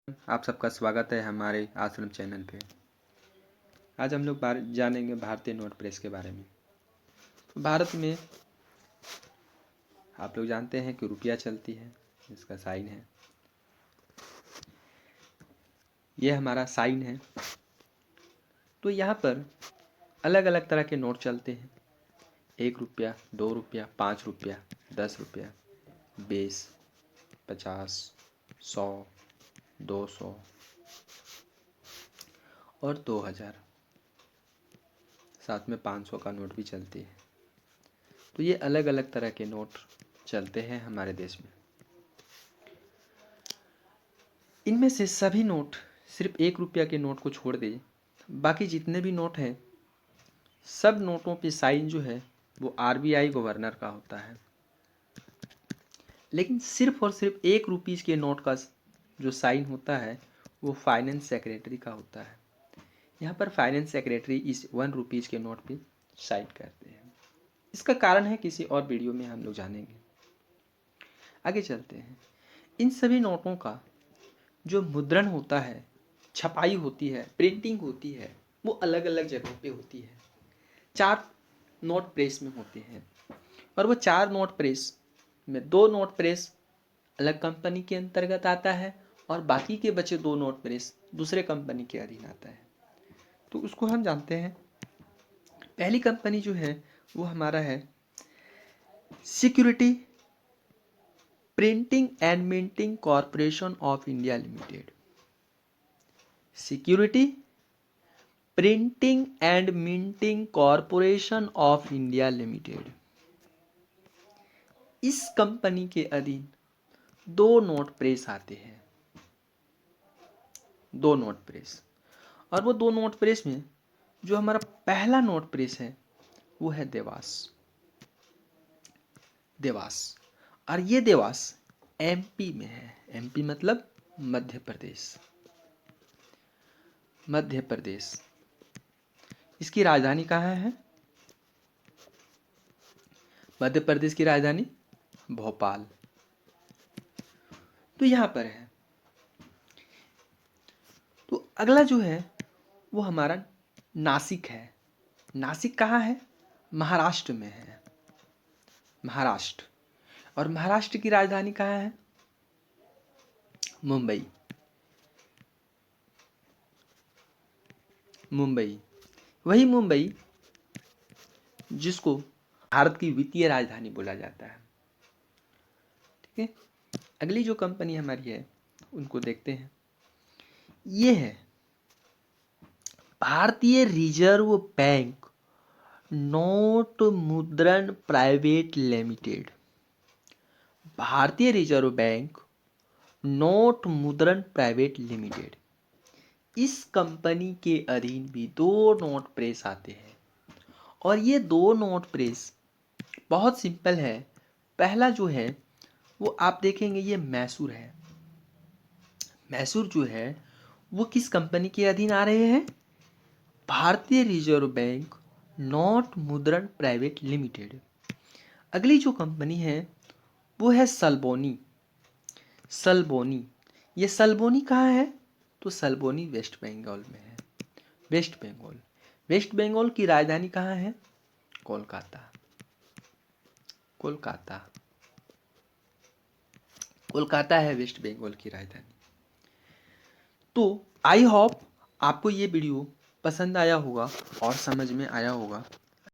आप सबका स्वागत है हमारे आश्रम चैनल पे। आज हम लोग जानेंगे भारतीय नोट प्रेस के बारे में। भारत में आप लोग जानते हैं कि रुपया चलती है, इसका साइन है, यह हमारा साइन है। तो यहाँ पर अलग अलग तरह के नोट चलते हैं। 1 रुपया, 2 रुपया, 5 रुपया, 10 रुपया, 20, 50, 100, 200 और 2000, साथ में 500 का नोट भी चलती है। तो ये अलग अलग तरह के नोट चलते हैं हमारे देश में। इनमें से सभी नोट, सिर्फ 1 रुपया के नोट को छोड़ दे, बाकी जितने भी नोट हैं सब नोटों पे साइन जो है वो आरबीआई गवर्नर का होता है। लेकिन सिर्फ और सिर्फ 1 रुपीज़ के नोट का जो साइन होता है वो फाइनेंस सेक्रेटरी का होता है। यहाँ पर फाइनेंस सेक्रेटरी इस 1 रुपीज़ के नोट पे साइन करते हैं। इसका कारण है किसी और वीडियो में हम लोग जानेंगे। आगे चलते हैं। इन सभी नोटों का जो मुद्रण होता है, छपाई होती है, प्रिंटिंग होती है, वो अलग अलग जगहों पे होती है। 4 नोट प्रेस में होते हैं और वो 4 नोट प्रेस में 2 नोट प्रेस अलग कंपनी के अंतर्गत आता है और बाकी के बचे 2 नोट प्रेस दूसरे कंपनी के अधीन आता है। तो उसको हम जानते हैं। पहली कंपनी जो है वो हमारा है security printing and minting corporation of India limited. Security printing and minting corporation of India limited. इस कंपनी के अधीन 2 नोट प्रेस आते हैं, 2 नोट प्रेस। और वो 2 नोट प्रेस में जो हमारा पहला नोट प्रेस है वो है देवास। और ये देवास एमपी में है। एमपी मतलब मध्य प्रदेश। इसकी राजधानी कहाँ है? मध्य प्रदेश की राजधानी भोपाल। तो यहां पर है। तो अगला जो है वो हमारा नासिक है। नासिक कहाँ है? महाराष्ट्र में है। महाराष्ट्र। और महाराष्ट्र की राजधानी कहाँ है? मुंबई। वही मुंबई जिसको भारत की वित्तीय राजधानी बोला जाता है। ठीक है। अगली जो कंपनी हमारी है उनको देखते हैं। ये है भारतीय रिजर्व बैंक नोट मुद्रण प्राइवेट लिमिटेड। भारतीय रिजर्व बैंक नोट मुद्रण प्राइवेट लिमिटेड। इस कंपनी के अधीन भी 2 नोट प्रेस आते हैं और ये 2 नोट प्रेस बहुत सिंपल है। पहला जो है वो आप देखेंगे ये मैसूर है। मैसूर जो है वो किस कंपनी के अधीन आ रहे हैं? भारतीय रिजर्व बैंक नोट मुद्रण प्राइवेट लिमिटेड। अगली जो कंपनी है वो है सल्बोनी। ये सल्बोनी कहाँ है? तो सल्बोनी वेस्ट बंगाल में है। वेस्ट बंगाल की राजधानी कहाँ है? कोलकाता है वेस्ट बंगाल की राजधानी। तो आई होप आपको ये वीडियो पसंद आया होगा और समझ में आया होगा।